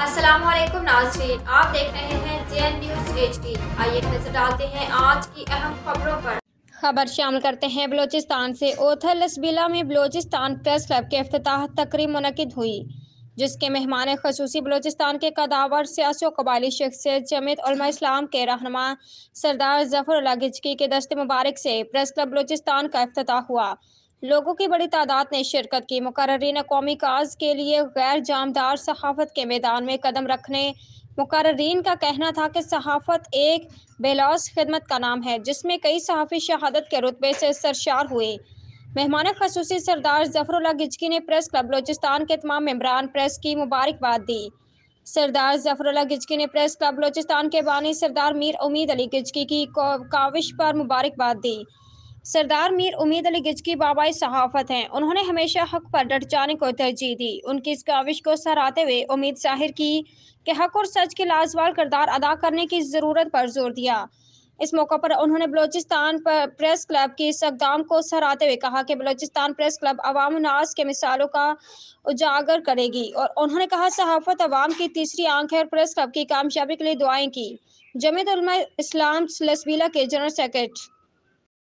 अस्सलाम वालेकुम नाज़रीन, आप देख रहे हैं JN न्यूज़ HD। आइए नजर डालते हैं आज की अहम खबरों पर। खबर शामिल करते हैं बलूचिस्तान से। ओथल लसबीला में बलूचिस्तान प्रेस क्लब की इफ्तिताह तकरीब मुनक्किद हुई, जिसके मेहमान खसूसी बलूचिस्तान के कदावर सियासी और कबायली शख्सियत जमीयत उलमा इस्लाम के रहनुमा सरदार ज़फ़रुल्लाह गिचकी के दस्ते मुबारक से प्रेस क्लब बलूचिस्तान का इफ्तिताह हुआ। लोगों की बड़ी तादाद ने शिरकत की। मुकर्ररीन कौमी काज के लिए गैर जामदार सहाफ़त के मैदान में कदम रखने मुकर्ररीन का कहना था कि सहाफ़त एक बेलौस खिदमत का नाम है, जिसमें कई सहाफ़ी शहादत के रुतबे से सरशार हुए। मेहमान खसूसी सरदार ज़फ़रुल्लाह गिचकी ने प्रेस क्लब बलूचिस्तान के तमाम मेंबरान प्रेस की मुबारकबाद दी। सरदार ज़फ़रुल्लाह गिचकी ने प्रेस क्लब बलूचिस्तान के बानी सरदार मीर उम्मीद अली गिचकी की काविश पर मुबारकबाद दी। सरदार मीर उम्मीद अली गिचकी बाबाई सहाफ़त हैं। उन्होंने हमेशा हक पर डट जाने को तरजीह दी। उनकी इस काविश को सराहते हुए उम्मीद ज़ाहिर की कि हक और सच के लाजवाब किरदार अदा करने की ज़रूरत पर जोर दिया। इस मौके पर उन्होंने बलूचिस्तान प्रेस क्लब की इस इक़दाम को सराहते हुए कहा कि बलूचिस्तान प्रेस क्लब अवाम नास के मिसालों का उजागर करेगी, और उन्होंने कहा सहाफ़त अवाम की तीसरी आंख है और प्रेस क्लब की कामयाबी के लिए दुआएं की। जमीयत उलमा इस्लाम लसबीला के जनरल सेक्रेटरी